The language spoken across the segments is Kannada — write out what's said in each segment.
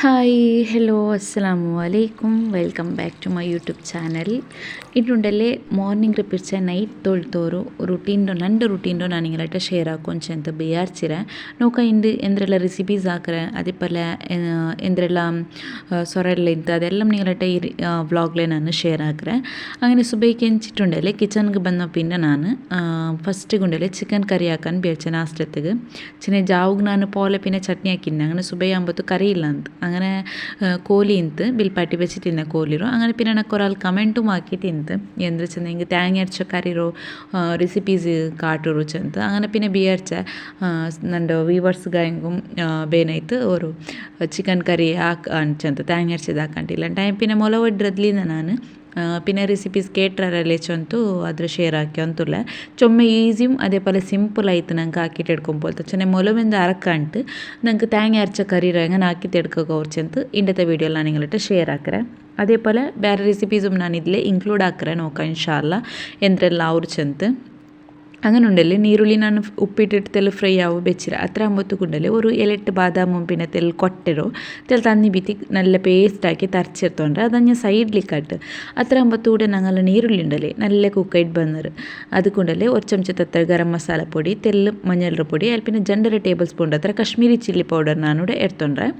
ഹായ് ഹലോ അസ്സലാമു അലൈക്കും welcome back to my YouTube channel ಇಟ್ಟುಂಡಲ್ಲೇ ಮಾರ್ನಿಂಗ್ ಪಿರ್ಚೆ ನೈಟ್ ತೊಳ್ತೋರು ರುಟೀನ್ಡು ನಂಡು ರುಟೀನ್ಡು ನಾನು ನಿಂಗಳಟ ಶೇರ್ ಹಾಕೊಂಚೆ ಅಂತ ಬೇಯಾರ್ಚಿರೆ ನೋಕ ಇಂದು ಎಂದ್ರೆಲ್ಲ ರೆಸಿಪೀಸ್ ಹಾಕ್ರೆ ಅದೇ ಪಲ್ಯ ಎಂದ್ರೆಲ್ಲ ಸೊರೆಲ್ಲ ಇದ್ದು ಅದೆಲ್ಲ ನಿಂಗಳಟ ಈ ವ್ಲಾಗ್ಲೇ ನಾನು ಶೇರ್ ಹಾಕ್ರೆ അങ്ങനെ സുബൈക്ക് എഞ്ചിട്ടുണ്ടല്ലേ കിച്ചണിക്ക് ಬಂದ പിന്നെ ನಾನು ಫಸ್ಟ್ ಗುಂಡಲೆ ಚಿಕನ್ ಕರಿ ಹಾಕನ್ ಬೇಳ್ಚೆ ನಾಷ್ಟತ್ತಿಗೆ ಚಿನ್ನ ಜಾವುಗೆ ನಾನು ಪೋಲೆ പിന്നെ ಚಟ್ನಿ ಹಾಕಿದ್ದೆ അങ്ങനെ സുബൈ ಆಂಬತ್ತು ಕರಿ ಇಲ್ಲ ಅಂತ അങ്ങനെ ಕೋಲಿ ಇಂತು ಬಿಲ್ಪಾಟಿ ಬೆಚ್ಚಿ ತಿನ್ನ ಕೋಲಿರು അങ്ങനെ പിന്നെ എനിക്ക് ഒരാൾ കമൻറ്റും ആക്കി തിന്ത് എന്ത് വെച്ചാൽ നിങ്ങൾക്ക് തേങ്ങ അരച്ച കറിರೋ ರೆಸಿಪೀಸ್ ಕಾಟುರು ಚಂತ അങ്ങനെ പിന്നെ ಬಿಯರ್ಚ ನಂದು ವ್ಯೂವರ್ಸ್ಗಾಯಂಗೂ ಬೇನಾಯ್ತು ಅವರು ಚಿಕನ್ ಕರಿ ಅಂಚಂತ ತೇങ്ങ ಅರಚಿದ್ದು ಹಾಕಂಟಿಲ್ಲ ಟೈಮ್ പിന്നെ ಮೊಲ ಒಡ್ರದ್ಲಿಂದ ನಾನು പിന്നെ റെസിപ്പീസ് കേട്ടറല്ലേ ചൊಂತು ಅದ್ರ ಶೇರ್ ಹಾಕಿ ಅಂತುಲ್ಲ ಚೊಮ್ಮೆ ಈಸಿയും അതേപോലെ സിമ്പിൾ ആയിട്ട് ഞങ്ങൾക്ക് ആക്കിയിട്ട് എടുക്കുമ്പോൾ ചെന്നെ മുലവെന്ത് അരക്കാണ്ട് ഞങ്ങൾക്ക് തേങ്ങ അരച്ച കറി അങ്ങനെ ആക്കിയിട്ട് എടുക്കുക കുറച്ചെന്ത് ഇന്നത്തെ വീഡിയോയിൽ ഞാൻ നിങ്ങളിട്ട് ഷെയർ ആക്കറേ അതേപോലെ വേറെ റെസിപ്പീസും ഞാൻ ഇതിൽ ഇൻക്ലൂഡ് ആക്കറേ നോക്കാം ഇൻഷാല്ല എന്തെല്ലാം ಅವ್ರಚಂತ അങ്ങനെ ഉണ്ടല്ലേ നീരുള്ളി ഞാൻ ഉപ്പിട്ടിട്ട് തെല്ല് ഫ്രൈ ആവും വെച്ചിര അത്ര ആകുമ്പോഴത്തേക്കുണ്ടല്ലേ ഒരു 7-8 ബാദാമും പിന്നെ തെല്ല് കൊട്ടരോ തെല്ല് തന്നി ബീത്തി നല്ല പേസ്റ്റാക്കി തരച്ചെടുത്തോണ്ട് അതഞ്ഞ സൈഡിലേക്കാട്ട് അത്ര ആകുമ്പോഴത്തൂടെ ഞങ്ങൾ നീരുള്ളി ഉണ്ടല്ലേ നല്ല കുക്കായിട്ട് ബന്നറ് അതുകൊണ്ടല്ലേ ഒരു ചമച്ചത്തത്ര ഗരം മസാല പൊടി തെല്ല് മഞ്ഞളുടെ പൊടി അതിൽ പിന്നെ 2 ടേബിൾ സ്പൂൺ അത്ര കശ്മീരി ചില്ലി പൗഡർ ഞാനിവിടെ എടുത്തോണ്ടേ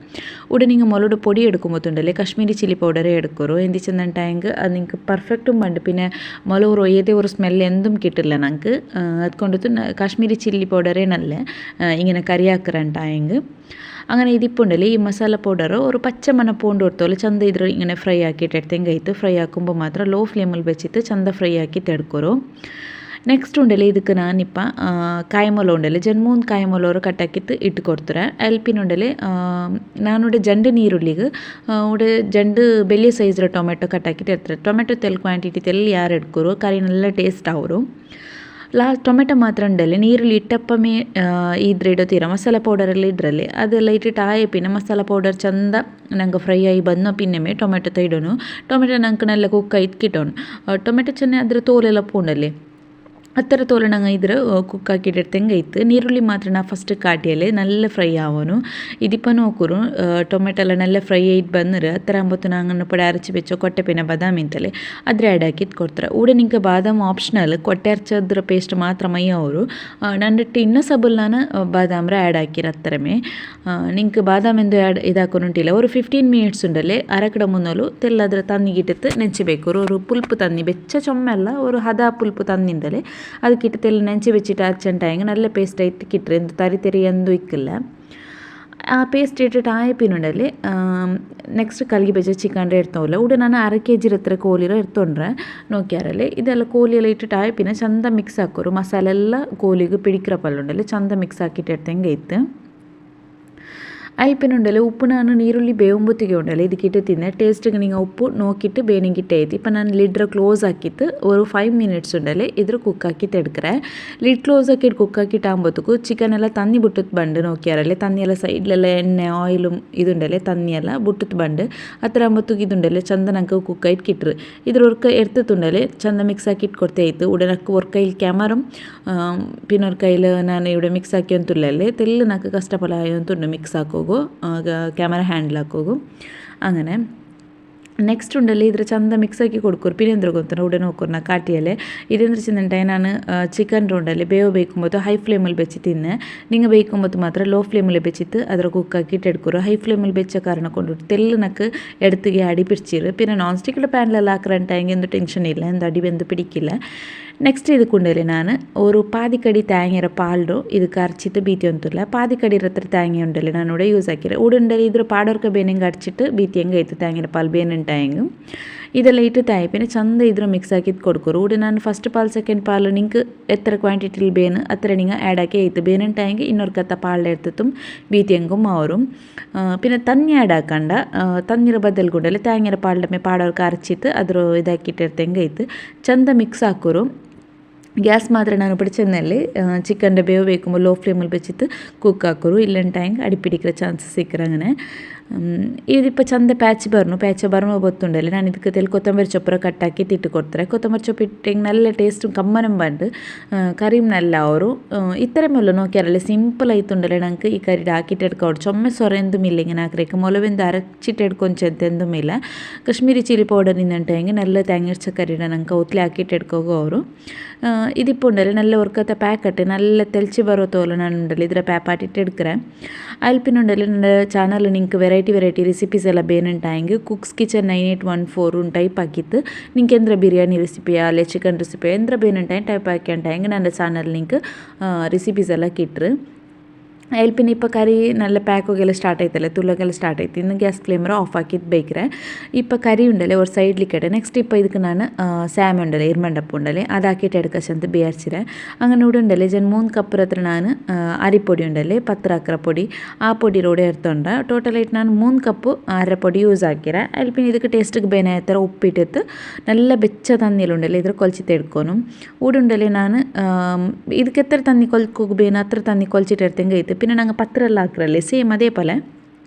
ഇവിടെ നിങ്ങൾ മുളക് പൊടി എടുക്കുമ്പോഴത്തുണ്ടല്ലേ കശ്മീരി ചില്ലി പൗഡറേ എടുക്കുറോ എന്ത് ചെന്നിട്ടായെങ്കിൽ അത് നിങ്ങൾക്ക് പെർഫെക്റ്റും പണ്ട് പിന്നെ മുളക് ഏതേ ഒരു സ്മെല്ല് എന്തും കിട്ടില്ല ഞങ്ങൾക്ക് അതുകൊണ്ടു കാശ്മീരി ചില്ലി പൗഡറേ നല്ല ഇങ്ങനെ കറിയാക്കറണ്ടായെങ്കിൽ അങ്ങനെ ഇതിപ്പുണ്ടല്ലേ ഈ മസാല പൗഡർ ഒരു പച്ചമണ പോണ്ട് കൊടുത്തോലെ ചന്ത ഇದ್ರ ഇങ്ങനെ ഫ്രൈ ആക്കിയിട്ട് എടുത്തെങ്കൈത്ത് ഫ്രൈ ആക്കുമ്പോൾ മാത്രം ലോ ഫ്ಲೇಮಲ್ಲಿ വെച്ചിട്ട് ചന്ത ഫ്രൈ ആക്കിയിട്ട് എടുക്കുറോ ನೆಕ್ಸ್ಟ್ ಉಂಡಲೆ ಇದಕ್ಕೆ ನಾನಿಪ್ಪ ಕಾಯಿಮೊಲ ಉಂಡಲೆ 2-3 ಕಾಯಿಮೊಲವರು ಕಟ್ಟಾಕಿತ್ತು ಇಟ್ಟು ಕೊಡ್ತಾರೆ ಅಲ್ಪಿನುಂಡಲೆ ನಾನುಡೆ ಜಂಡು ನೀರುಳ್ಳಿಗೆ ಉಡೆ ಜಂಡು ಬೆಳ್ಳಿಯ ಸೈಜ್ರ ಟೊಮೆಟೊ ಕಟ್ಟಾಕಿಟ್ಟು ಇರ್ತಾರೆ ಟೊಮೆಟೊ ತೆಲ್ ಕ್ವಾಂಟಿಟಿ ತೆಲ್ಲಿ ಯಾರು ಎಡ್ಕೋರು ಕರಿ നല്ല ಟೇಸ್ಟ್ ಅವರು ಲಾಸ್ಟ್ ಟೊಮೆಟೊ ಮಾತ್ರ ಉಂಡಲೆ ನೀರುಳ್ಳಿ ಇಟ್ಟಪ್ಪಮೇ ಇದ್ರೆ ತೀರ ಮಸಾಲ ಪೌಡರಲ್ಲಿ ಇಡ್ರಲ್ಲಿ ಅದೆಲ್ಲ ಇಟ್ಟಿಟ್ಟು ಆಯೆ ಪಿನ್ನ ಮಸಾಲ ಪೌಡರ್ ಚಂದ ನಂಗೆ ಫ್ರೈ ಆಗಿ ಬಂದ ಪಿನ್ನಮೇ ಟೊಮೆಟೊ ತೈಡೋನು ಟೊಮೆಟೊ ನಂಗೆ നല്ല ಕುಕ್ಕಾಯ್ತು ಕಿಟ್ಟೋನು ಟೊಮೆಟೊ ಚೆನ್ನ ಅದ್ರ ತೋಲೆಲ್ಲ ಪೂಂಡಲ್ಲಿ അത്ര തോലണങ്ങ ഇದ್ರ കുക്കാക്കിയിട്ടെങ്കൈത്ത് നീരുള്ളി മാത്രം ഞാൻ ഫസ്റ്റ് കാട്ടിയാലേ നല്ല ഫ്രൈ ആവാനു ഇതിപ്പോൾ നോക്കൂರು ಟೊಮೆಟೊ ಎಲ್ಲ നല്ല ಫ್ರೈ ಆಯ್ತು ಬಂದ್ರೆ ಅത്ര ಅಂಬತ್ತು ನಂಗೆ ಪಡೆ ಅರಚಿ ಬೆಚ್ಚೋ ಕೊಟ್ಟೆ ಪಿನ ಬಾದಾಮಿ ಅಂತಲೇ ಅದ್ರ ಆ್ಯಡ್ ಹಾಕಿದ್ದು ಕೊಡ್ತಾರೆ ಊടെ ನಿಂಗೆ ಬಾದಾಮ್ ಆಪ್ಷನಲ್ ಕೊಟ್ಟೆ ಅರಚದ್ರ ಪೇಸ್ಟ್ ಮಾತ್ರ ಮೈ ಅವರು ನನ್ನಿಟ್ಟು ಇನ್ನೂ ಸಬಲ್ ನಾನು ಬಾದಾಮ್ರ ಆ್ಯಡ್ ಹಾಕಿರತ್ತರಮೇ ನಿಂಗೆ ಬಾದಾಮ್ ಎಂದು ಆ್ಯಡ್ ಇದಾಕೊನುಂಟಿಲ್ಲ ഒരു 15 ಮಿನಿಟ್ಸ್ ಉಂಡಲ್ಲೇ ಅರಕಡ ಮುನ್ನಲು ತೆಲ್ಲದ್ರ ತನ್ನಿಗಿಟ್ಟಿತ್ತು ನೆಂಚಬೇಕು ഒരു പുൽപ്പ് തന്നി വെച്ച ചൊമ്മല്ല ഒരു ಹದ പുൽപ്പ് തന്നിണ്ടല്ലേ ಅದಕ್ಕಿಟ್ಟು ತೆಲ್ಲ ನೆಂಚಿ വെച്ചിട്ട് അരച്ചണ്ടായെങ്കിൽ നല്ല പേസ്റ്റ് ആയിട്ട് കിട്ടും എന്ത് തരി തരി എന്തും ഇക്കില്ല ಆ ಪೇಸ್ಟ್ ಇಟ್ಟಿಟ್ಟು ಆಯ ಪಿನುಂಡಲ್ಲಿ ನೆಕ್ಸ್ಟ್ ಕಲ್ಗಿ ಬೆಚ್ಚ ಚಿಕನ್ ಇಡ್ತಾವಲ್ಲ ಉಡ ನಾನು 1/2 kg ಹತ್ರ ಕೋಲಿರೋ ಇರ್ತೊಂಡ್ರೆ ನೋಕ್ಯಾರಲ್ಲಿ ಇದೆಲ್ಲ ಕೋಲಿಯೆಲ್ಲ ಇಟ್ಟಿಟ್ಟು ಆಯ ಪಿನ ಚಂದ ಮಿಕ್ಸ್ ಹಾಕೋರು ಮಸಾಲೆ ಎಲ್ಲ ಕೋಲಿಗೆ ಪಿಡಿಕ್ರ ಪಲ್ಲುಂಡಲ್ಲಿ ಚಂದ ಮಿಕ್ಸ್ ಹಾಕಿಟ್ಟು ಇಡ್ತಂಗೆ ಇತ್ತು ಅಲ್ಪಿನುಂಡಲೆ ಉಪ್ಪು ನಾನು ನೀರುಳ್ಳಿ ಬೇವಂಬೊತ್ತಿಗೆ ಉಂಡಲ್ಲ ಇದಕ್ಕಿಟ್ಟು ತಿಂದೆ ಟೇಸ್ಟಿಗೆ ನೀವು ಉಪ್ಪು ನೋಕಿಟ್ಟು ಬೇನಿಗಿಟ್ಟೆ ಐತಿ ಇപ്പം ನಾನು ಲಿಡ್ರ ಕ್ಲೋಸ್ ಹಾಕಿತ್ತು ഒരു 5 ಮಿನಿಟ್ಸ್ ಉಂಡಲೆ ಇದ್ರ ಕುಕ್ ಹಾಕಿತ್ತು ಎಡ್ಕರೆ ಲಿಡ್ ಕ್ಲೋಸ್ ಹಾಕಿಟ್ಟು ಕುಕ್ ಹಾಕಿಟ್ಟು ಆಂಬೊತ್ತಕ್ಕೂ ಚಿಕನ್ ಎಲ್ಲ ತನ್ನಿ ಬಿಟ್ಟುತ್ತು ಬಂಡು ನೋಕ್ಯಾರಲ್ಲಿ ತನ್ನಿ ಎಲ್ಲ ಸೈಡ್ಲೆಲ್ಲ ಎಣ್ಣೆ ಆಯಿಲು ಇದುಂಡಲೆ ತನ್ನಿ ಎಲ್ಲ ಬಿಟ್ಟುತ್ತು ಬಂಡು ಹತ್ರ ಆಂಬೊತ್ತಿಗೆ ಇದುಂಡಲೆ ಚಂದ ನಂಗೆ ಕುಕ್ ಆಯ್ತು ಕಿಟ್ರು ಇದ್ರ ಒರ್ಕ ಎಡ್ತುಂಡಲೆ ಚಂದ ಮಿಕ್ಸ್ ಹಾಕಿಟ್ಟು ಕೊಡ್ತೇ ಇತ್ತು ಉಡನಕ್ಕೆ ഒരു കയ്യിൽ ക്യാമറും പിന്നെ ഒരു കയ്യിൽ ഞാൻ ഇവിടെ മിക്സ് ആക്കി ഒന്നുമില്ലല്ലേ തെല്ല് നമുക്ക് കഷ്ടപ്പെടാൻ ഒന്നുണ്ട് മിക്സ് ആക്കോಗು ಕ್ಯಾಮರಾ ಹ್ಯಾಂಡಲ್ ಹಾಕೋಗು അങ്ങനെ ನೆಕ್ಸ್ಟ್ ಉಂಡಲ್ಲಿ ಇದ್ರ ಚಂದ ಮಿಕ್ಸ್ ಆಗಿ ಕೊಡ್ಕೋರು ಪಿನೇಂದ್ರ ಗೊತ್ತಾರ ಉಡೆ ನೋಕೋರು ನಾ ಕಾಟಿಯಲ್ಲೇ ಇದೇಂದ್ರ ಚಿಂದಂಟಾಯಿ ನಾನು ಚಿಕನ್ ರೌಂಡಲ್ಲಿ ಬೇಯಬೇಕುಂಬತ್ತು ಹೈ ಫ್ಲೇಮಲ್ಲಿ ಬೆಚ್ಚಿ ತಿನ್ನೆ ನಿಂಗೆ ಬೇಕುಂಬತ್ತು ಮಾತ್ರ ಲೋ ಫ್ಲೇಮಲ್ಲಿ ಬೆಚ್ಚಿತ್ತು ಅದರ ಕುಕ್ ಹಾಕಿಟ್ಟು ಎಡ್ಕೋರು ಹೈ ಫ್ಲೇಮಲ್ಲಿ ಬೆಚ್ಚ ಕಾರಣ ಕೊಂಡು ತೆಲ್ಲು ನಕ್ಕೆ ಎಡ್ತಿಗೆ ಅಡಿ ಪಿಡ್ಚಿರು പിന്നെ നോൺ സ്റ്റിക്കിൻ്റെ പാനിലെല്ലാം ആക്കറണ്ടായെങ്കിൽ എന്ത് ടെൻഷൻ ഇല്ല എന്ത് അടി വെന്ത് പിടിക്കില്ല നെക്സ്റ്റ് ಇದಕ್ಕೊಂಡಲ್ಲಿ ನಾನು ഒരു പാതിക്കടി തേങ്ങയുടെ പാലിടും ഇത് കരച്ചിട്ട് ബീത്തി ഒന്നുമില്ല പാതിക്കടി ഇരത്ര തേങ്ങ ഉണ്ടല്ലേ ഞാനിവിടെ യൂസ് ആക്കിയത് ഇവിടെ ഉണ്ടല്ലേ ഇದ್ರ പാടോർക്ക് ಬೇನೆಂಗೆ ಅಡಿച്ചിട്ട് ಬೀತಿ ಹೆಂಗೆ ಐತೆ തേങ്ങയുടെ പാൽ ಬೇನುಂಟಾಯಂಗೆ ಇದೆಲ್ಲ ಇಟ್ಟು ತಾಯಿ പിന്നെ ಚಂದ ಇದ್ರ ಮಿಕ್ಸ್ ಹಾಕಿದ್ದು ಕೊಡ್ಕೋರು ಊಟ ನಾನು ಫಸ್ಟ್ ಪಾಲ್ ಸೆಕೆಂಡ್ ಪಾಲ್ ನಿಂಗೆ ಎತ್ತರ ಕ್ವಾಂಟಿಟಿಲಿ ಬೇನು ಅತ್ರ ನಿಂಗೆ ಆ್ಯಡ್ ಹಾಕಿ ಐತೆ ಬೇನುಂಟಾಯಂಗೆ ಇನ್ನೊರು ಕತ್ತ ಪಾಲ್ಡೆ ಇರ್ತಿತ್ತು ಬೀತಿ ಹೆಂಗೂ ಅವരും പിന്നെ തന്നി ആഡ് ആക്കണ്ട തന്നിರ ಬದಲು ಗುಂಡಲ್ಲಿ ತೇങ്ങರ ಪಾಲ್ಡಮೆ ಪಾಡೋರ್ಗೆ ಅರಚಿತ್ತು ಅದ್ರ ಇದಾಕಿಟ್ಟಿರ್ತೆಂಗೆ ಐತೆ ಚಂದ ಮಿಕ್ಸ್ ಹಾಕೋರು ಗ್ಯಾಸ್ ಮಾತ್ರ ನಾನು പിടിച്ചെന്നല്ലേ ചിക്കൻ്റെ ಬೇವು ಬೇಕುമ്പോൾ ಲೋ ಫ್ಲೇಮಲ್ಲಿ വെച്ചിട്ട് കുക്ക് ആക്കോರು ഇല്ലണ്ടായെങ്കിൽ അടിപ്പിടിക്കുന്ന ചാൻസസ് സിക്കറ അങ്ങനെ ഇതിപ്പോൾ ಚಂದ ಪ್ಯಾಚ್ ಬರುವ ಗೊತ್ತುಂಡಲ್ಲ ನಾನು ಇದಕ್ಕೆ ತೆಲ್ ಕೊತ್ತಂಬರಿ ಚೊಪ್ಪರ ಕಟ್ಟಾಕಿ ತಿಟ್ಟು ಕೊಡ್ತಾರೆ ಕೊತ್ತಂಬರಿ ಚೊಪ್ಪು ಇಟ್ಟಂಗೆ നല്ല ಟೇಸ್ಟ್ ಕಮ್ಮനം ಬಂದು ಕರೀಮ್ നല്ല ಅವರು ಇತರ ಮೇಲೆ ನೋಕ್ಯಾರಲ್ಲ ಸಿಂಪಲ್ ಆಯ್ತುಂಡಲ್ಲ ನಂಗೆ ಈ ಕರಿ ಹಾಕಿಟ್ಟು ಎಡ್ಕೊಂಡು ಚೊಮ್ಮೆ ಸೊರೆಂದು ಮಿಲ್ಲ ಇങ്ങനെ ಹಾಕ್ರೇಕ ಮೊಲವೆಂದು ಅರಚಿಟ್ಟು ಎಡ್ಕೊಂಚೆಂತೆಂದು ಮಿಲ್ಲ ಕಾಶ್ಮೀರಿ ಚಿಲ್ಲಿ ಪೌಡರ್ ಇಂದಂಟ ಹೆಂಗೆ നല്ല തേങ്ങ കറിയുടെ ನಂಗೆ ಒತ್ಲೆ ಹಾಕಿಟ್ಟು ಎಡ್ಕೋಗೋ ಅವರು ഇതിപ്പോൾ ഉണ്ടല്ലോ നല്ല ഉറക്കത്തെ പാക്കറ്റ് നല്ല തെളിച്ച് ബറോ തോല ನಾನು ഉണ്ടല്ലോ ಇದರ ಪ್ಯಾಪಾಟಿಟ್ಟು ಎಡ್ಕರೆ ಅಲ್ಲಿ ಪಿನ್ನುಂಡಲ್ಲಿ ನನ್ನ ಚಾನಲ್ ನಿಂಗೆ ವೆರೈಟಿ ರೆಸಿಪೀಸ್ ಎಲ್ಲ ಬೇನುಂಟಾಯಂಗೆ ಕುಕ್ಸ್ ಕಿಚನ್ 9814 ಟೈಪ್ ಹಾಕಿತ್ತು ನಿಂಗೆ ಎಂದ್ರ ಬಿರಿಯಾನಿ ರೆಸಿಪಿಯಾ ಅಲ್ಲೇ ಚಿಕನ್ ರೆಸಿಪಿಯಾ ಎಂದ್ರ ಬೇನುಂಟಾಯಂಗೆ ಟೈಪ್ ಹಾಕ್ಯಂಟಾಯಂಗೆ ನನ್ನ ಚಾನಲ್ ನಿಂಗೆ ರೆಸಿಪೀಸ್ ಎಲ್ಲ ಕಿಟ್ರು അതിൽ പിന്നെ ഇപ്പോൾ കറി നല്ല പാക്കൊക്കെ സ്റ്റാർട്ട് ആയിത്തല്ലേ തുള്ളൊക്കെ സ്റ്റാർട്ട് ആയിട്ട് ഇന്ന് ഗ്യാസ് ഫ്ലെയിമർ ഓഫ് ആക്കിയിട്ട് ബേക്കറേ ഇപ്പോൾ കറി ഉണ്ടല്ലേ ഒരു സൈഡിലേക്കിട്ടെ നെക്സ്റ്റ് ഇപ്പോൾ ಇದಕ್ಕೆ ನಾನು ಸ್ಯಾಮ್ ಉಂಡಲೆ ಇರ್ಮಂಡಪ್ಪು ಉಂಡಲೆ ಅದಾಕಿಟ್ಟು ಎಡ್ಕಶಂತ ಬೇರ್ಸಿರೆ അങ്ങനെ ഇവിടെ ഉണ്ടല്ലേ ജൻ 3 കപ്പ് ಹತ್ರ ನಾನು ಅರಿಪೊಡಿ ಉಂಡಲೆ ಪತ್ರ ಹಾಕ್ರ ಪೊಡಿ ಆ ಪೊಡಿ ರೋಡೆ ಇರ್ತೊಂಡ ಟೋಟಲ್ ಆയിട്ട് ನಾನು 3 ಕಪ್ಪು ಅರಪೊಡಿ ಯೂಸ್ ಹಾಕಿರೆ ಅಲ್ಲಿ പിന്നെ ಇದಕ್ಕೆ ಟೇಸ್ಟಿಗೆ ಬೇನೆ ಥರ ಉಪ್ಪಿಟ್ಟಿತ್ತು നല്ല ಬೆಚ್ಚ ತಣ್ಣೀರುಂಡಲೆ ಇದ್ರ ಕೊಲ್ಚಿತ್ತೆ ಎಡ್ಕೊನು ಊಡುಂಡಲೆ ನಾನು ಇದಕ್ಕೆ ಎತ್ತರ ತಣ್ಣಿ ಕೊಲ್ಕೋಗ ಬೇನೆ ಹತ್ರ ತಣ್ಣಿ ಕೊಲ್ಚಿಟ್ಟು ಇರ್ತಂಗೆ ಐತೆ പിന്നെ ഞങ്ങൾ പത്രമെല്ലാം ആക്കറല്ലേ സെയിം അതേപോലെ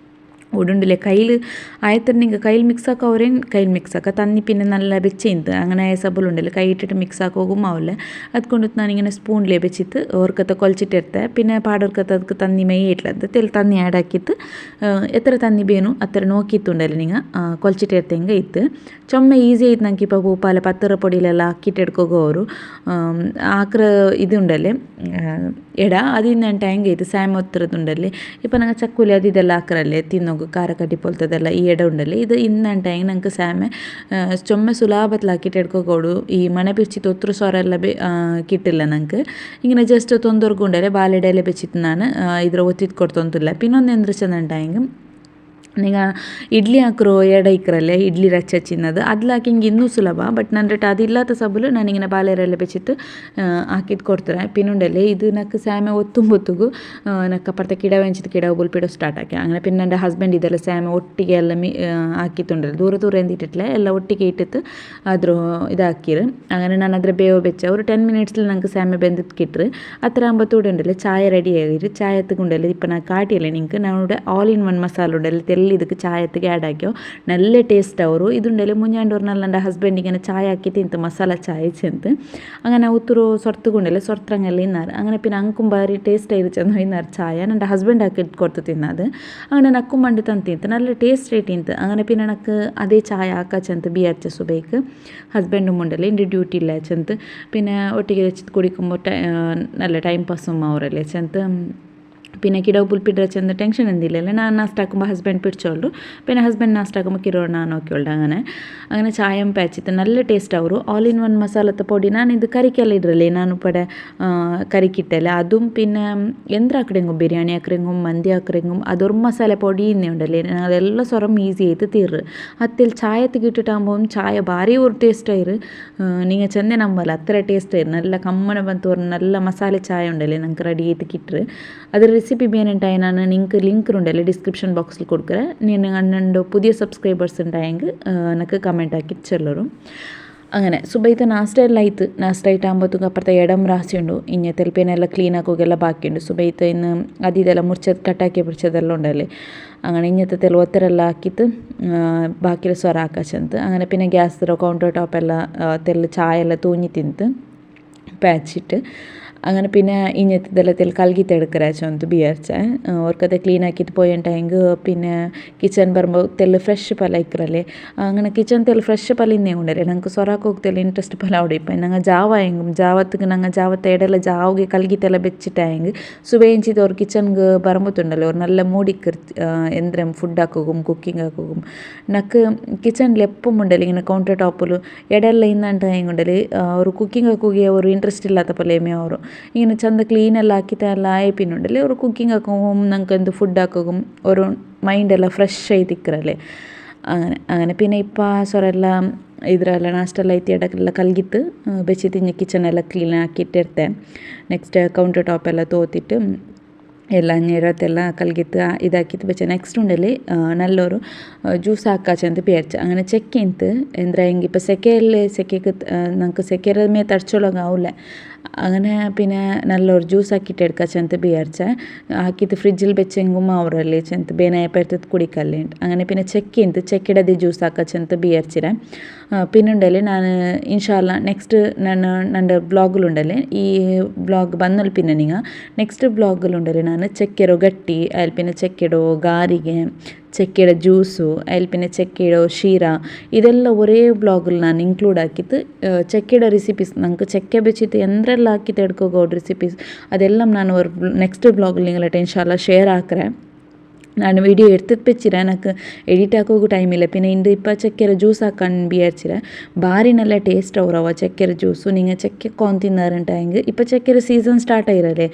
ഉടുണ്ടില്ലേ കയ്യിൽ ആയത്തന്നെ നിങ്ങൾ കയ്യിൽ മിക്സ് ആക്കാവരേം കയ്യിൽ മിക്സ് ആക്കുക തന്നി പിന്നെ നല്ല വെച്ചിന്ത് അങ്ങനെ സബലുണ്ടല്ലോ കൈ ഇട്ടിട്ട് മിക്സ് ആക്കുമാവില്ല അതുകൊണ്ട് ഞാനിങ്ങനെ സ്പൂണിലേ വെച്ചിട്ട് ഓർക്കത്തെ കൊലിച്ചിട്ടെടുത്തെ പിന്നെ പാടോർക്കത്തെ ಅದಕ್ಕೆ തന്നി മെയ്യിട്ടില്ലത് തെൽ തന്നി ആഡ് ആക്കിയിട്ട് എത്ര തന്നി ಬೇನು ಅത്ര നോക്കിയിട്ടുണ്ടല്ലോ നിങ്ങൾ കൊലിച്ചിട്ടെടുത്തെങ്കിൽ ഇത്ത് ചുമ്മാ ഈസി ആയിട്ട് ഞങ്ങൾക്ക് ഇപ്പോൾ പല പത്തറ പൊടിയിലെಲ್ಲ ಹಾಕಿಟ್ಟು ಎಡ್ಕೋಗೋ ಅವರು ಆಕ್ರ ಇದುಂಡല്ലേ ಎಡ ಅದಿನ್ನ ಹೆಂಗೆ ಇದು ಸ್ಯಾಮ್ ಒತ್ತರದುಂಡಲ್ಲಿ ಇಪ್ಪ ನಂಗೆ ಚಕ್ಕುಲಿ ಅದು ಇದೆಲ್ಲ ಹಾಕ್ರಲ್ಲೇ ತಿನ್ನೋಗು ಖಾರ ಕಟ್ಟಿ ಪೊಲ್ತದೆಲ್ಲ ಈ ಎಡ ಉಂಡಲ್ಲಿ ಇದು ಇನ್ನಂಟ ಹೆಂಗೆ ನಂಗೆ ಸ್ಯಾಮೆ ಚೊಮ್ಮೆ ಸುಲಭത്തിൽ ಹಾಕಿಟ್ಟು ಎಡ್ಕೋಗೋಡು ಈ ಮನೆ ಬಿಚ್ಚಿ ತೊತ್ತರು ಸೊರ ಎಲ್ಲ ಕಿಟ್ಟಿಲ್ಲ ನಂಗೆ ಹಿಂಗೆ ಜಸ್ಟ್ ತೊಂದರ್ಗುಂಡರೆ ಬಾಲೆಡೆಲ್ಲ ಬೆಚ್ಚಿತ್ತು ನಾನು ಇದ್ರ ಒತ್ತಿದ್ದು ಕೊಡ್ತೊಂತಿಲ್ಲ ಪಿನ್ನೊಂದು ಎಂದ್ರೆ ಚಂದಂಟ ಹೆಂಗೆ നിങ്ങൾ ഇഡ്ഡലി ಹಾಕಿರೋ ಎಡ ಇಕ್ಕರಲ್ಲೇ ಇಡ್ಲಿ ರಚ್ಚಚ್ಚಿನದು ಅದ್ಲ ಹಾಕಿ ಹಿಂಗೆ ಇನ್ನೂ ಸುಲಭ ಬಟ್ ನನ್ನ ರೇಟ್ ಅದಿಲ್ಲದ ಸಬಲು ನಾನಿങ്ങനെ ಬಾಲೆರೆಲ್ಲ ಬೆಚ್ಚಿತ್ತು ಹಾಕಿದ್ದು ಕೊಡ್ತಾರೆ ಪಿನ್ನುಂಡಲ್ಲೇ ಇದು ನಕ್ಕೆ ಸ್ಯಾಮೆ ಒತ್ತುಂಬೊತ್ತಿಗೂ ನಕ್ಕ ಅಪ್ಪರ್ತ ಕಿಡ ವೆಂಚಿದ ಕಿಡ ಬುಲ್ಪಿಡೋ ಸ್ಟಾರ್ಟ್ ಆಗಿ അങ്ങനെ പിന്നെ എൻ്റെ ഹസ്ബൻഡ് ಇದೆಲ್ಲ ಸ್ಯಾಮೆ ಒಟ್ಟಿಗೆ ಎಲ್ಲ ಹಾಕಿತ್ತುಂಡಲ್ಲ ದೂರ ಎಂದಿಟ್ಟಿಟ್ಲೆ ಎಲ್ಲ ಒಟ್ಟಿಗೆ ಇಟ್ಟಿತ್ತು ಅದ್ರ ಇದು ಹಾಕಿರು അങ്ങനെ ನಾನು ಅದ್ರ ಬೇವು ಬೆಚ್ಚ ಅವರು 10 ಮಿನಿಟ್ಸಲ್ಲಿ ನಂಗೆ ಸ್ಯಾಮೆ ಬೆಂದಿತ್ತು ಕಿಟ್ರು ಹತ್ರ ಅಂಬತ್ತೂಡು ಉಂಡಲ್ಲ ಚಾಯ ರೆಡಿ ಆಗಿರು ಚಾಯ ಎತ್ತುಗುಂಡಲ್ಲ ಇಪ್ಪ ನಾನು ಕಾಟಿಯಲ್ಲ ನಿಂಗೆ ನಾನು ಆಲ್ ಇನ್ ಒನ್ ಮಸಾಲ ಉಂಡಲ್ಲ ಇದಕ್ಕೆ ಚಾಯತ್ತಿಗೆ ಆ್ಯಡ್ ಹಾಕ್ಯೋ നല്ല ಟೇಸ್ಟ್ ಅವರು ಇದುಂಡಲ್ಲಿ ಮುಂಜಾಂಡವ್ರು ನನ್ನ ಹಸ್ಬೆಂಡಿಗೆ ಚಾಯ ಹಾಕಿ ತಿಂತು ಮಸಾಲ ಚಾಯ್ ಚೆಂತು അങ്ങനെ ಉತ್ತರು ಸೊರ್ತುಗುಂಡಲ್ಲ ಸೊರ್ತಂಗೆಲ್ಲ ಇನ್ನಾರು അങ്ങനെ പിന്നെ ಅಂಕುಂ ಬಾರಿ ಟೇಸ್ಟ್ ಆಯ್ತು ಇನ್ನಾರು ಚಾಯ ನನ್ನ ಹಸ್ಬೆಂಡ್ ಹಾಕಿ ಕೊಡ್ತು ತಿನ್ನದು അങ്ങനെ ನಕ್ಕು ಮಂಡಿ ತಂದು ತಿಂತು നല്ല ಟೇಸ್ಟ್ ರೇಟ್ ತಿಂತು അങ്ങനെ പിന്നെ ನಕ್ಕೆ ಅದೇ ಚಾಯ ಹಾಕಚ್ಚಂತ ಬಿಯರ್ಚ ಸುಬೇಕು ಹಸ್ಬೆಂಡು ಮುಂಡಲ್ಲಿ ಇಂಡಿ ಡ್ಯೂಟಿ ಇಲ್ಲ ಚೆಂತು പിന്നെ ಒಟ್ಟಿಗೆ വെച്ചിട്ട് കുടിക്കുമ്പോൾ നല്ല ടൈം പാസ്സും അവരല്ലേ ചെന്ത് പിന്നെ കിടവ് പുൽപ്പിട്ര ചെന്ന് ടെൻഷൻ എന്തില്ലല്ലേ ഞാൻ നാസ്റ്റാക്കുമ്പോൾ ഹസ്ബൻഡ് പിടിച്ചോളൂ പിന്നെ ഹസ്ബൻഡ് നാസ്റ്റാക്കുമ്പോൾ ಕಿರೋ ನಾನು നോക്കിയോളൂ അങ്ങനെ ചായം ಪ್ಯಾಚಿತ್ತು നല്ല ಟೇಸ್ಟ್ ಅವರು ಆಲ್ ಇನ್ ಒನ್ ಮಸಾಲದ ಪೊಡಿ ನಾನು ಇದು ಕರಿಕೆಲ್ಲ ಇಡ್ರಲ್ಲೇ ನಾನು ಪಡೆ ಕರಿಕಿಟ್ಟಲ್ಲ അതും പിന്നെ എന്ത് ആക്കടെങ്കും ബിരിയാണി ആക്കരെങ്കും മന്തി ആക്കരെങ്കും അതൊരു മസാല പൊടി തന്നെ ഉണ്ടല്ലേ അതെല്ലാം സ്വരം ഈസി ആയിട്ട് തീർറ് അതിൽ ചായത്ത് ഇട്ടിട്ടാകുമ്പോൾ ചായ ಭಾರಿ ഒരു ಟೇಸ್ಟ್ ಆಯ್ರು നിങ്ങൾ ചെന്നേ ನಂಬಲ್ಲ ಅത്ര ಟೇಸ್ಟ್ ಆಯ್ರು നല്ല ಕಮ್ಮನ ಬಂತು നല്ല ಮಸಾಲೆ ಚಾಯ ഉണ്ടല്ലേ ನಂಗೆ ರೆಡಿ ಆಯ್ತು ಕಿಟ್ರು ಅದರ ರೆಸಿಪಿ ಬೇನುಂಟಾയി ನಾನು ನಿಂಗೆ ಲಿಂಕ್ ಉಂಡಲ್ಲ ಡಿಸ್ಕ್ರಿಪ್ಷನ್ ಬಾಕ್ಸಲ್ಲಿ ಕೊಡ್ಕರೆ ನೀನು ಅನ್ನೊಂದು പുതിയ സബ്സ്ക്രൈബേഴ്സ് ഉണ്ടായെങ്കിൽ എനിക്ക് കമൻറ്റ് ആക്കി ചെല്ലറും അങ്ങനെ സുബൈത്തെ നാസ്റ്റ ಎಲ್ಲ ಆಯ್ತು ನಾಷ್ಟ ಆಯ್ತು ಆಂಬತ್ತುಗೆ ಅಪ್ಪರ್ತ ಎಡಂ ರಾಸಿ ಉಂಡು ಇನ್ನು ತೆಲ್ಪೇನೆಲ್ಲ ಕ್ಲೀನ್ ಆಗೋಗೆಲ್ಲ ಬಾಕಿ ಉಂಡು ಸುಬೈತೆ ಇನ್ನು ಅದಿದೆಲ್ಲ ಮುರ್ಚದು ಕಟ್ಟಾಕಿ ಬಿಡ್ಚದೆಲ್ಲ ಉಂಡಲ್ಲಿ അങ്ങനെ ഇങ്ങനത്തെ തെൽ ഒത്തരെല്ല ആക്കിയിട്ട് ബാക്കിയുള്ള സ്വര ആക്കാച്ചಂತ അങ്ങനെ പിന്നെ ഗ്യാസ് കൗണ്ടർ ടോപ്പ് ಎಲ್ಲ തെല്ല് ചായ ಎಲ್ಲ തൂഞ്ഞി തിന്ത് ಪ್ಯಾಚಿಟ್ಟು അങ്ങനെ പിന്നെ ഇങ്ങനത്തെ കൽകിത്തെടുക്കരാച്ച ಒಂದು ಬಿಯರ್ಚ ಅವ್ರಕತೆ ಕ್ಲೀನ್ ಹಾಕಿತ್ತು ಪೋಯಂಟ ಹೆಂಗೆ പിന്നെ ಕಿಚನ್ ಬರ್ಬೋ ತೆಲ್ಲು ಫ್ರೆಶ್ ಪಲ ಇಕ್ಕರಲ್ಲೇ അങ്ങനെ ಕಿಚನ್ ತೆಲ್ಲು ಫ್ರೆಶ್ ಪಲಿನ್ನೇ ಉಂಡರೆ ನಂಗೆ ಸೊರಾಕ್ ಹೋಗ್ತೆಲ್ಲ ಇಂಟ್ರೆಸ್ಟ್ ಪಲ ಉಡಿಪ ನಂಗೆ ಜಾವ ಹೆಂಗೆ ಜಾವತ್ತಿಗೆ ನಂಗೆ ಜಾವತ್ತ ಎಡೆಲ್ಲ ಜಾವಿಗೆ ಕಲ್ಗಿತ್ತೆಲ್ಲ ಬೆಚ್ಚಿಟ್ಟ ಹೆಂಗೆ ಸುಬೆ ಹೆಂಚಿದ್ದು ಅವ್ರ ಕಿಚನ್ಗೆ ಬರಂಬತ್ತುಂಡಲ್ಲ ಅವ್ರು നല്ല ಮೂಡಿಕ್ಕರ್ ಎಂದ್ರೆ ಫುಡ್ ಹಾಕೋಗುം ಕುಕ್ಕಿಂಗ್ ಹಾಕೋಗುം ನಕ್ಕೆ ಕಿಚನ್ಲಿ ಎಪ್ಪು ಉಂಡಲ್ಲ ಇങ്ങനെ ಕೌಂಟರ್ ಟಾಪಲು ಎಡೆಲ್ಲ ಇನ್ನಂಟ ಹೆಂಗೆ ಉಂಡಲ್ಲಿ ಅವರು ಕುಕ್ಕಿಂಗ್ ಹಾಕೋಗಿ ಅವರು ಇಂಟ್ರೆಸ್ಟ್ ಇಲ್ಲತ್ತ ಪಲೇಮೆ ಅವರು ഇങ്ങനെ ചന്ത ക്ലീൻ എല്ലാം ആക്കിയിട്ട് എല്ലാം ആയി പിന്നുണ്ടല്ലേ ഒരു കുക്കിംഗ് ആക്കുമ്പോൾ നമുക്ക് എന്ത് ഫുഡ് ആക്കും ഒരു മൈൻഡെല്ലാം ഫ്രഷ് ആയി തിക്കറല്ലേ അങ്ങനെ പിന്നെ ഇപ്പോൾ സ്വരെല്ലാം ಇದರೆಲ್ಲ ನಾಷ್ಟೆಲ್ಲ ಐತಿ ಎಡಕ್ಕೆಲ್ಲ ಕಲ್ಗಿತ್ತು ಬೆಚ್ಚಿತ್ತು ಇನ್ನು ಕಿಚನ್ ಎಲ್ಲ ಕ್ಲೀನ್ ಹಾಕಿಟ್ಟಿರ್ತೆ ನೆಕ್ಸ್ಟ್ ಕೌಂಟರ್ ಟಾಪ್ ಎಲ್ಲ ತೋತಿಟ್ಟು ಎಲ್ಲ ನೀರತ್ತೆಲ್ಲ ಕಲ್ಗಿತ್ತು ಇದಾಕಿತ್ತು ಬೆಚ್ಚ ನೆಕ್ಸ್ಟ್ ഉണ്ടല്ലേ നല്ലൊരു ജ്യൂസ് ആക്കാച്ചെന്ന് പേടിച്ച അങ്ങനെ ചെക്കിന്ത് എന്താ എങ്കിൽ ഇപ്പോൾ സെക്കയിൽ സെക്കയ്ക്ക് നമുക്ക് സെക്കയുടെ മേ തടിച്ചോളാൻ ആവില്ല അങ്ങനെ പിന്നെ നല്ലൊരു ജ്യൂസ് ആക്കിയിട്ട് എടുക്കുക ചെന്ത് ബിയർച്ച ആക്കിയിട്ട് ഫ്രിഡ്ജിൽ വെച്ചെങ്കും അവರಲ್ಲಿ ചെന്ത് ಬೇನಾಯಪಡ್ತದೆ ಕುಡಿಕಲ್ಲಿ അങ്ങനെ പിന്നെ ചെക്കിടത് ജ്യൂസ് ആക്കുക ചെന്ത് ബിയർച്ചിര പിന്നെ ഉണ്ടല്ലേ ഞാൻ ഇൻഷാല്ല നെക്സ്റ്റ് ನಾನು ನನ್ನ ಬ್ಲಾಗ್ಲುಂಡല്ലേ ಈ ಬ್ಲಾಗ್ ಬಂದಲ್ಲಿ പിന്നെ നിങ്ങൾ നെക്സ്റ്റ് ಬ್ಲಾಗ್ಲುಂಡല്ലേ ನಾನು ചെക്കിടോ ಗಟ್ಟಿ അതിൽ പിന്നെ ചെക്കിടോ ಗಾರಿಗೆ ചെക്കയുടെ ജ്യൂസു അതിൽ പിന്നെ ചെക്കയുടെ ഷീര ഇതെല്ലാം ഒരേ ಬ್ಲಾಗಲ್ಲಿ ನಾನು ಇನ್ಕ್ಲೂಡ್ ಹಾಕಿತ್ತು ചെക്കയുടെ ರೆಸಿಪೀಸ್ ನಂಗೆ ചെക്ക വെച്ചിട്ട് എന്തെല്ലാം ಹಾಕಿತ್ತು എടുക്കുക ರೆಸಿಪೀಸ್ ಅದೆಲ್ಲ ನಾನು ನೆಕ್ಸ್ಟ್ ಬ್ಲಾಗಲ್ಲಿ ನಿങ്ങളായിട്ട് ഇൻഷാല്ല ഷെയർ ആക്കറേ ನಾನು ವೀಡಿಯೋ ಎಡ್ತಿದ್ದು ಬೆಚ್ಚಿರ ನನಗೆ ಎಡಿಟ್ ಹಾಕೋಗೂ ಟೈಮ್ ಇಲ್ಲ പിന്നെ ಇಂದು ಇಪ್ಪ ಚಕ್ಕೆರ ಜ್ಯೂಸ್ ಹಾಕೊಂಡು ಬಿಯರ್ಚಿರ ಭಾರಿ നല്ല ಟೇಸ್ಟ್ ಅವರವ ಚಕ್ಕೆರ ಜ್ಯೂಸು നിങ്ങൾ ചെക്കക്കൊന്ന് തിന്നാറുണ്ടായെങ്കിൽ ഇപ്പം ചെക്കര സീസൺ സ്റ്റാർട്ട് ആയിരല്ലേ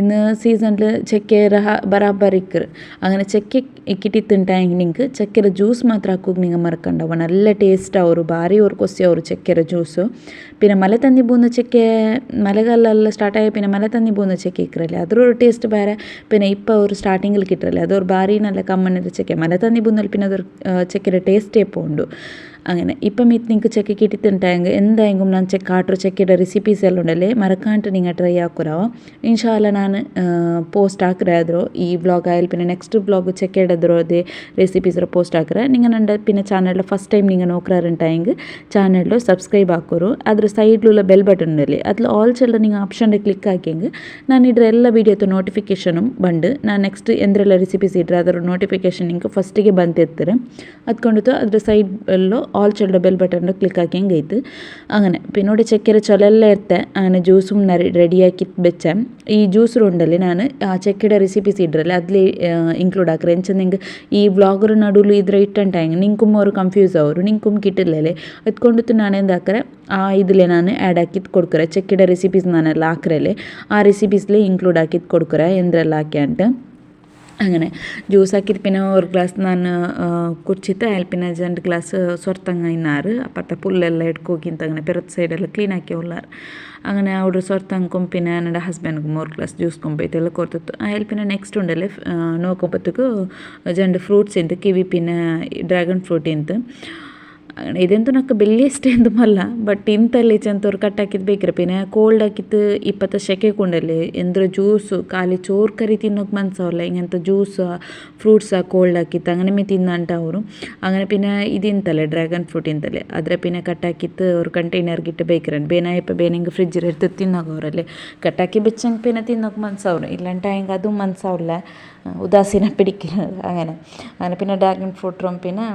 ഇന്ന് സീസണിൽ ചെക്കര ബറാബറിക്കർ അങ്ങനെ ചെക്ക ഇക്കിട്ടിട്ടുണ്ടായെങ്കിൽ നിങ്ങൾക്ക് ചെക്കര ജ്യൂസ് മാത്രം ಹಾಕೋಕೆ നിങ്ങൾ മറക്കണ്ടാവുക നല്ല ಟೇಸ್ಟ್ ಅವರು ಭಾರಿ ಅವ್ರು ಕೊಸಿ ಅವರು ചെക്കര ಜ್ಯೂಸು പിന്നെ ಮಲೆ ತಂದಿ ಬೂಂದ ಚೆಕ್ಕೆ ಮಳೆಗಾಲೆಲ್ಲ ಸ್ಟಾರ್ಟ್ ಆಗಿ പിന്നെ ಮಲೆ ತಂದಿ ಬೂಂದ ಚೆಕ್ಕೆ ಇಕ್ಕರല്ലേ ಅದ್ರ ಟೇಸ್ಟ್ ಬೇರೆ പിന്നെ ഇപ്പം ಅವರು ಸ್ಟಾರ್ಟಿಂಗಿൽ കിട്ടರല്ലേ ಅದವ್ರು ಭಾರಿ നല്ല കമ്മണ്ണ ചെക്ക മല തന്നി ബുന്നൽ പിന്നെ അതൊരു ചെക്കയുടെ ടേസ്റ്റേ പോണ്ടു അങ്ങനെ ഇപ്പം ഇത് നിങ്ങൾക്ക് ചെക്ക കിട്ടിയിട്ടുണ്ടായെങ്കിൽ എന്തായെങ്കിലും ನಾನು ಆರ್ಡ್ರ್ ಚೆಕ್ಕಿಡ ರೆಸಿಪೀಸ್ ಎಲ್ಲ ಉಂಡಲ್ಲೇ ಮರಕಾಂಟು നിങ്ങൾ ಟ್ರೈ ಹಾಕುರವ ಇನ್ಶಾಲ್ಲ ನಾನು ಪೋಸ್ಟ್ ಹಾಕ್ರೆ ಆದರೂ ಈ ಬ್ಲಾಗ್ ಆಯ್ತು പിന്നെ നെക്സ്റ്റ് ಬ್ಲಾಗ್ ചെക്കയിടದ್ರೂ ಅದೇ ರೆಸಿಪೀಸ್ ಪೋಸ್ಟ್ ಹಾಕ್ರೆ നിങ്ങൾ ನನ್ನ പിന്നെ ಚಾನಲ್ ಫಸ್ಟ್ ಟೈಮ್ നിങ്ങൾ നോക്കാറുണ്ടായെങ്കിൽ ಚಾನಲ್ ಸಬ್ಸ್ಕ್ರೈಬ್ ಹಾಕೋರು ಅದ್ರ ಸೈಡ್ലുള്ള ಬೆಲ್ ಬಟನ್ ಉಂಡಲ್ಲಿ അതിൽ ಆಲ್ ಚೆಲ್ಲ നിങ്ങൾ ಆಪ್ಷನ್ಗೆ ಕ್ಲಿಕ್ ಹಾಕಿയെങ്കിൽ ನಾನು ಇಡ್ರ ಎಲ್ಲ ವೀಡಿಯೋದ ನೋಟಿಫಿಕೇಷനും ಬಂದು ನಾನು ನೆಕ್ಸ್ಟ್ ಎಂದ್ರೆಲ್ಲ ರೆಸಿಪೀಸ್ ಇಡ್ರೆ ಅದರ ನೋಟಿಫಿಕೇಷನ್ ನಿಂಗೆ ಫಸ್ಟಿಗೆ ಬಂತಿರ್ತಾರೆ അതുകൊണ്ടിട്ട് ಅದ್ರ സൈഡിലോ ಆಲ್ ಚೆಲ್ಲ ಬೆಲ್ ಬಟನ್ ಕ್ಲಿಕ್ ಹಾಕಿಂಗೆ ಐತೆ അങ്ങനെ പിന്നോട് ചെക്കര ചൊലെല്ല ഇರ್ತೆ അങ്ങനെ ജ്യൂസും റെഡിയാക്കി വെച്ച ഈ ജ്യൂസ് ഉണ്ടല്ലേ ನಾನು ಆ ಚೆಕ್ಕയുടെ ರೆಸಿಪೀಸ್ ಇಡ್ರಲ್ಲ അതിൽ ಇನ್ಕ್ಲೂಡ್ ಹಾಕ್ರೆ ಎಂಚಂದಂಗೆ ಈ ಬ್ಲಾಗರ್ ನಡುಲು ಇದ್ರೆ ಇಟ್ಟಂಟಾಯಂಗೆ ನಿಂಕುಮ್ ಅವರು ಕನ್ಫ್ಯೂಸ್ ಅವರು ನಿಂಕುಮ್ ಕಿಟ್ಟಿಲ್ಲಲೆ ಅದಕೊಂಡಿತ್ತು ನಾನು ಎಂದ ಹಾಕ್ರೆ ಆ ഇതിലെ ನಾನು ಆ್ಯಡ್ ಹಾಕಿದ್ದು ಕೊಡ್ಕರೆ ಚೆಕ್ಕയുടെ ರೆಸಿಪೀಸ್ ನಾನೆಲ್ಲ ಹಾಕ್ರಲ್ಲೇ ಆ ರೆಸಿಪೀಸ್ಲೇ ಇನ್ಕ್ಲೂಡ್ ಹಾಕಿದ್ದು ಕೊಡ್ಕರೆ ಎಂದ್ರೆಲ್ಲ ಹಾಕ್ಯಾಂട്ട് അങ്ങനെ ജ്യൂസ് ആക്കിയിട്ട് പിന്നെ ഒരു ഗ്ലാസ് ನಾನು ಕುರ್ಚಿತ್ತು അതിൽ പിന്നെ 2 ഗ്ലാസ് ಸೊರ್ತಂಗ ಇನ್ನಾರು ಅಪ್ಪತ್ತ ಪುಲ್ಲೆಲ್ಲ ಇಟ್ಕೋಗಿಂತ അങ്ങനെ പെരത്ത് സൈഡെല്ലാം ക്ലീൻ ആക്കി ഉള്ളാറ് അങ്ങനെ അവിടെ ಸೊರ್ತಂಗക്കും പിന്നെ എൻ്റെ ഹസ്ബൻഡ്ക്കും 3 ഗ്ലാസ് ജ്യൂസ് കൊമ്പೈತೆಲ್ಲ ಕೊಡ್ತಿತ್ತು അതിൽ പിന്നെ നെക്സ്റ്റ് ഉണ്ടല്ലേ നോക്കുമ്പോഴത്തേക്ക് 2 ಫ್ರೂಟ್ಸ್ ಇಂತು ಕಿವಿ പിന്നെ ಡ್ರ್ಯಾಗನ್ ಫ್ರೂಟ್ ಇಂತು ഇതെന്തു നമുക്ക് വലിയ ഇഷ്ടമൊന്നുമല്ല ಬಟ್ ಇಂತಲ್ಲಿ ചെന്തോರು ಕಟ್ಟಾಕಿದ್ದು ಬೇಕ್ರೆ പിന്നെ ಕೋಲ್ಡ್ ಹಾಕಿತ್ತು ಇಪ್ಪತ್ತು ಸೆಕೆ ಕೊಂಡಲ್ಲಿ ಎಂದ್ರ ಜ್ಯೂಸು ಖಾಲಿ ಚೋರು ಕರಿ ತಿನ್ನೋಕೆ ಮನ್ಸವಲ್ಲ ಹಿಂಗಂತ ಜ್ಯೂಸ್ ಫ್ರೂಟ್ಸ್ ಕೋಲ್ಡ್ ಹಾಕಿತ್ತು അങ്ങനെ ಮೇ ತಿನ್ನಂಟ ಅವರು അങ്ങനെ പിന്നെ ഇതിಂತല്ലേ ಡ್ರ್ಯಾಗನ್ ಫ್ರೂಟ್ ಇಂತല്ലേ ಅದರ പിന്നെ ಕಟ್ಟಾಕಿತ್ತು ഒരു ಕಂಟೈನರ್ಗಿಟ್ಟು ಬೇಕ್ರೆ ಬೇನಾಯಪ್ಪ ಬೇನಿಂಗೆ ಫ್ರಿಡ್ಜ್ ಇರ್ತದೆ ತಿನ್ನೋಕೆ ಅವರಲ್ಲಿ ಕಟ್ಟಾಕಿ ಬೆಚ್ಚಂಗೆ പിന്നെ ತಿನ್ನೋಕೆ ಮನ್ಸವ್ರು ಇಲ್ಲಂಟ ಹಿಂಗೆ ಅದು ಮನ್ಸವಲ್ಲ ಉದಾಸೀನ പിടിക്കില്ല അങ്ങനെ അങ്ങനെ പിന്നെ ಡ್ರ್ಯಾಗನ್ ಫ್ರೂಟ್ പിന്നെ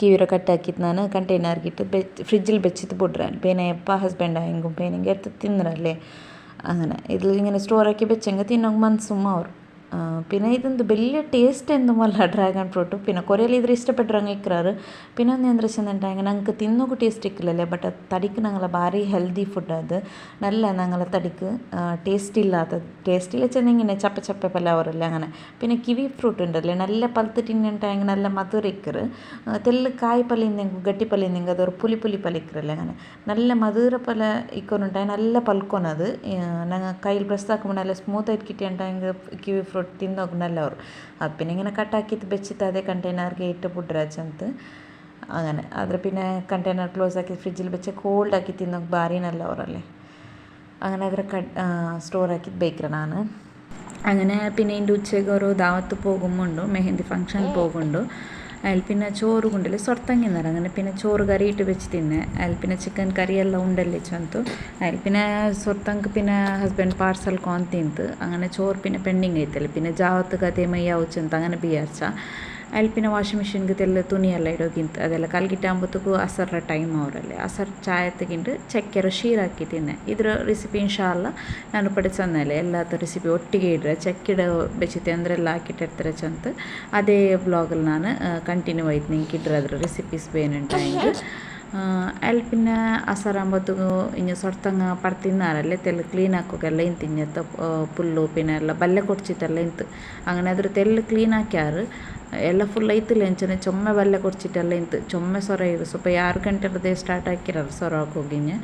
ಕಿವಿರ ಕಟ್ಟಾಕಿತ್ತು ನಾನು ಕಂಟೈನರ್ಗಿಟ್ಟು ഫ്രിഡ്ജിൽ വെച്ചിട്ട് ಬಿಡ್ರೆ ಬೇನೆಯಪ್ಪ ಹಸ್ಬೆಂಡ್ ಹೆಂಗೂ ಬೇನಿಂಗೆ എടുത്ത് തിന്നറല്ലേ അങ്ങനെ ഇതിൽ ഇങ്ങനെ സ്റ്റോറാക്കി വെച്ചെങ്കിൽ തിന്നോക്ക് മനസ്സും അവർ പിന്നെ ഇതെന്ത് വലിയ ടേസ്റ്റ് എന്തുമല്ല ಡ್ರ್ಯಾಗನ್ ಫ್ರೂಟು പിന്നെ കൊറിയലിದ್ರೆ ഇഷ്ടപ്പെട്ടവರಂಗೆ ഇಕ್ಕറാറ് പിന്നെ ಒಂದು ಎಂದ್ರೆ ചെന്നിട്ടുണ്ടെങ്കിൽ ഞങ്ങൾക്ക് തിന്നോക്ക് ടേസ്റ്റ് ഇക്കില്ലല്ലേ ബട്ട് തടിക്ക് ഞങ്ങളെ ഭാരി ഹെൽത്തി ഫുഡ് അത് നല്ല ഞങ്ങളെ തടിക്ക് ടേസ്റ്റ് ഇല്ലാത്ത ടേസ്റ്റിൽ ചെന്നിങ്ങനെ ചപ്പ ചപ്പ പല്ലാവറല്ലേ അങ്ങനെ പിന്നെ കിവി ഫ്രൂട്ട് ഉണ്ടല്ലേ നല്ല പഴുത്ത് തിന്നിട്ടുണ്ടെങ്കിൽ നല്ല മധുര ഇക്കറ് തെല്ല് കായ് പല്ലിന്തെങ്കിൽ ಗಟ್ಟಿ ಪಲ್ಯಂದೆಂಗೆ ಅದರ ಪುಲಿ ಪುಲಿ ಪಲಿಕ್ಕರಲ್ಲ അങ്ങനെ നല്ല മധുര പല ഇക്കൊന്നുണ്ടായി നല്ല പൽക്കൊനത് ഞങ്ങൾ കയ്യിൽ പ്രസ് ആക്കുമ്പോൾ നല്ല സ്മൂത്തായിട്ട് കിട്ടിയിട്ടുണ്ടെങ്കിൽ കിവി ഫ്രൂട്ട് ತಿನ್ನೋಕೆ ನಲ್ಲವರು ಅದು പിന്നെ ഇങ്ങനെ കട്ടാക്കിയിട്ട് വെച്ചിട്ട് അതേ കണ്ടെയ്നർക്ക് ഇട്ട് പുട്ടരച്ചಂತ അങ്ങനെ അದ್ರ പിന്നെ കണ്ടെയ്നർ ക്ലോസ് ആക്കി ഫ്രിഡ്ജിൽ വെച്ച് കോൾഡ് ആക്കി തിന്നോಕೆ ಭಾರಿ നല്ലവരല്ലേ അങ്ങനെ ಅದರ സ്റ്റോർ ആക്കിയിട്ട് ಬೇಕ್ರೆ ನಾನು അങ്ങനെ പിന്നെ എൻ്റെ ഉച്ചയ്ക്ക് ഒരു ദാവത്ത് പോകുമ്പോണ്ടു മെഹന്തി ഫംഗ്ഷൻ പോകുന്നുണ്ട് അതിൽ പിന്നെ ചോറ് കൊണ്ടല്ലേ സൊರ್ತಂಗಿന്നാറ് അങ്ങനെ പിന്നെ ചോറ് കറി ഇട്ട് വെച്ച് തിന്നെ അതിൽ പിന്നെ ചിക്കൻ കറി ಎಲ್ಲ ഉണ്ടല്ലേ ಚಂತು അതിൽ പിന്നെ ಸೊರ್ತಂಗೆ പിന്നെ ಹಸ್ಬೆಂಡ್ ಪಾರ್ಸಲ್ ಕೊಂಡು ತಿಂತು അങ്ങനെ ചോറ് പിന്നെ പെൻഡിങ് ಐತಲ್ಲ പിന്നെ ಜಾವತ್ತು ಕತೆ ಮೈಯಾವು ಚಂತ അങ്ങനെ ಬಿಯಾರ್ಚ അതിൽ പിന്നെ വാഷിംഗ് മെഷീനിൽ തെല്ല തുണിയെല്ലാം ഇടോക്കിಂತ ಅದೆಲ್ಲ ಕಲ್ಗಿಟ್ಟಾകുമ്പോഴത്തേക്കും ಅಸರ ಟೈಮ್ ಅವರല്ലേ ಅಸರ್ ಚಾಯತ್ತಿಗಿಂಡು ಚಕ್ಕೆರ ಶೀರಾಕಿ ತಿನ್ನೆ ಇದ್ರ ರೆಸಿಪಿ ಇನ್ಶಾಲ್ಲ ನಾನು ಪಡಿಸನ್ನಲೆ ಎಲ್ಲದ ರೆಸಿಪಿ ಒಟ್ಟಿಗೆ ಇಡ್ರೆ ಚಕ್ಕೆಡ ಬೆಚ್ಚಿತೆ ಅಂದ್ರೆಲ್ಲ ಹಾಕಿಟ್ಟಿರ್ತಾರೆ ಚಂತ ಅದೇ ಬ್ಲಾಗಲ್ಲಿ ನಾನು ಕಂಟಿನ್ಯೂ ಆಯ್ತು ನಿಂಗೆ ಇಡ್ರೆ ಅದ್ರ ರೆಸಿಪೀಸ್ ಬೇನುಂಟಾಯಿದ್ದು അതിൽ പിന്നെ അസറാകുമ്പോഴത്തേക്ക് ഇങ്ങനെ സൊರ್ತಂಗ പടത്തിന്നാറല്ലേ തെല്ല് ക്ലീൻ ആക്കുകയെല്ല ಇಂತು ഇങ്ങനത്തെ പുല്ലു പിന്നെ ಎಲ್ಲ ಬಲ್ಲೆ ಕೊಡ್ಚಿಟ್ಟೆಲ್ಲ ಇಂತು അങ്ങനെ ಅದ್ರ ತೆಲ್ಲು ಕ್ಲೀನ್ ಹಾಕ್ಯಾರು ಎಲ್ಲ ಫುಲ್ ಐತಿಲ್ಲ ಎಂಚನೆ ಚೊಮ್ಮೆ ಬಲ್ಲೆ ಕೊಡ್ಚಿಟ್ಟೆಲ್ಲ ಇಂತು ಚೊಮ್ಮೆ ಸೊರ ಇರು ಸ್ವಲ್ಪ 6 ಗಂಟೆರದೇ ಸ್ಟಾರ್ಟ್ ಹಾಕಿರೋರು ಸೊರ ಹಾಕೋಗಿഞ്ഞ്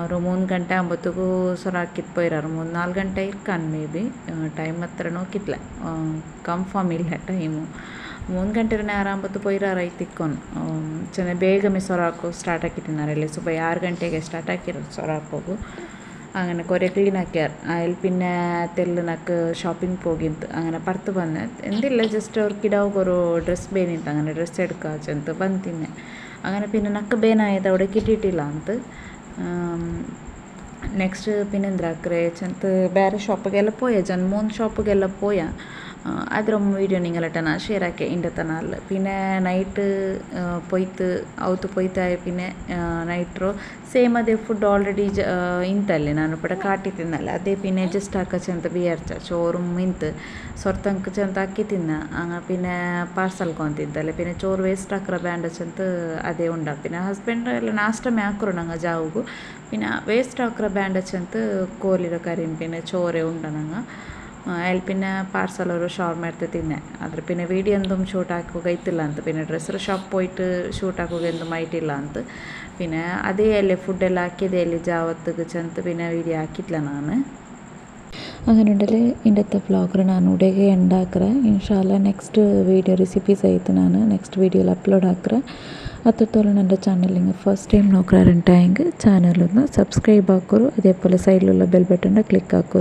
ഒരു 3 ಗಂಟೆ ആകുമ്പോഴത്തേക്കും സൊറ ಹಾಕಿತ್ತು പോയിരാറ് 3-4 ಗಂಟೆ ಇರ್ಕಾನ್ ಮೇ ಬಿ ಟೈಮ್ ಹತ್ರ ನೋಕಿತ್ಲ ಕನ್ಫರ್ಮ್ ಇಲ್ಲ ಟೈಮು 3 ಗಂಟೆ നേരാകുമ്പോഴത്തേക്ക് പോയിരാറായിത്തിಕ್ಕೊನು ಚೆನ್ನಾಗಿ ಬೇಗ ಸೊರ ಹಾಕೋ ಸ್ಟಾರ್ಟ್ ಹಾಕಿಟ್ಟಿನಾರല്ലേ ಸ್ವಲ್ಪ 6 ಗಂಟೆಗೆ ಸ್ಟಾರ್ಟ್ ಹಾಕಿರೋರು ಸೊರ ಹಾಕೋಗು അങ്ങനെ കുറേ ക്ലീൻ ആക്കിയാർ അതിൽ പിന്നെ തെല്ല് നക്ക് ഷോപ്പിಂಗ್ ಹೋಗಿಂತ അങ്ങനെ പുറത്ത് ಬಂದೆ എന്തില്ല ಜಸ್ಟ್ ಅವ್ರಿಗಿಡಾವು ഒരു ಡ್ರೆಸ್ ಬೇನಿಂತ അങ്ങനെ ಡ್ರೆಸ್ എടുക്കാച്ചಂತ ಬಂತಿನ್ನೆ അങ്ങനെ പിന്നെ നക്ക് ಬೇನಾയത് അവിടെ കിട്ടിയിട്ടില്ല ಅಂತ ನೆಕ್ಸ್ಟ್ പിന്നെ എന്താಕ್ರೆ ಚಂತ ಬೇರೆ ಶಾಪಿಗೆಲ್ಲ ಪೋಯ ಜನ 3 ಶಾಪಿಗೆಲ್ಲ ಪೋಯ ಅದರ വീഡിയോ നിങ്ങളായിട്ട് ഞാൻ ഷെയർ ആക്കി എൻ്റെ തനാലിൽ പിന്നെ നൈറ്റ് പോയിട്ട് ಅವತ್ತು പോയിട്ടായ പിന്നെ നൈಟ್ರು ಸೇಮ್ ಅದೇ ಫುಡ್ ಆಲ್ರೆಡಿ ಇಂತಲ್ಲೇ ನಾನು ಪಡ ಕಾಟಿ ತಿನ್ನಲ್ಲ ಅದೇ പിന്നെ ಜಸ್ಟ್ ಹಾಕಚ್ಚಂತ ಬಿಯರ್ಚ ചോറും ಇಂತು ಸೊರ್ತಂಕ ಚಂತ ಅಕ್ಕಿ ತಿನ್ನ ಹಂಗ പിന്നെ ಪಾರ್ಸಲ್ ಕೊಂತಿದ್ದಲ್ಲ പിന്നെ ചോറ് ವೇಸ್ಟ್ ಹಾಕ್ರ ಬ್ಯಾಂಡ್ ಚಂತ ಅದೇ ಉಂಡ പിന്നെ ಹಸ್ಬೆಂಡ್ ಎಲ್ಲ ನಾಷ್ಟಮೇ ಹಾಕ್ರು ನಂಗೆ ಜಾವುಗು പിന്നെ ವೇಸ್ಟ್ ಹಾಕ್ರ ಬ್ಯಾಂಡ್ ಚಂತ ಕೋಲಿರ ಕರಿನ್ പിന്നെ ചോറೇ ಉಂಡ ನಂಗೆ അതിൽ പിന്നെ പാർസൽ ഒരു ഷവർമ എടുത്ത് തിന്നെ അതിൽ പിന്നെ വീഡിയോ എന്തും ഷൂട്ട് ആക്കുക ഇത്തില്ല ಅಂತ പിന്നെ ഡ്രസ്സർ ഷോപ്പ് പോയിട്ട് ഷൂട്ട് ആക്കുക എന്തും ആയിട്ടില്ല ಅಂತ പിന്നെ അതേ അല്ലേ ഫുഡെല്ലാം ആക്കിയതേ അല്ലേ ಜಾವತ್ತಿಗೆ ಚಂತ പിന്നെ വീഡിയോ ಹಾಕಿದ್ಲ ನಾನು അങ്ങനെ ഉണ്ടല്ലേ ഇന്നത്തെ വ്ളോഗ് ನಾನು ಉಡೆಗೆ ಎಂಡ್ ಹಾಕ್ರೆ ಇನ್ಶಾಲ್ಲ ನೆಕ್ಸ್ಟ್ വീഡിയോ ರೆಸಿಪೀಸ್ ಆಯ್ತು ನಾನು ನೆಕ್ಸ್ಟ್ വീഡിയോയിൽ ಅಪ್ಲೋಡ್ ಹಾಕ್ರೆ അത്രത്തോളം എൻ്റെ ചാനലിങ് ഫസ്റ്റ് ടൈം നോക്കാറുണ്ടായെങ്കിൽ ചാനലൊന്ന് സബ്സ്ക്രൈബ് ആക്കൂ അതേപോലെ സൈഡിലുള്ള ബെൽ ബട്ടൺ ക്ലിക്ക് ആക്കൂ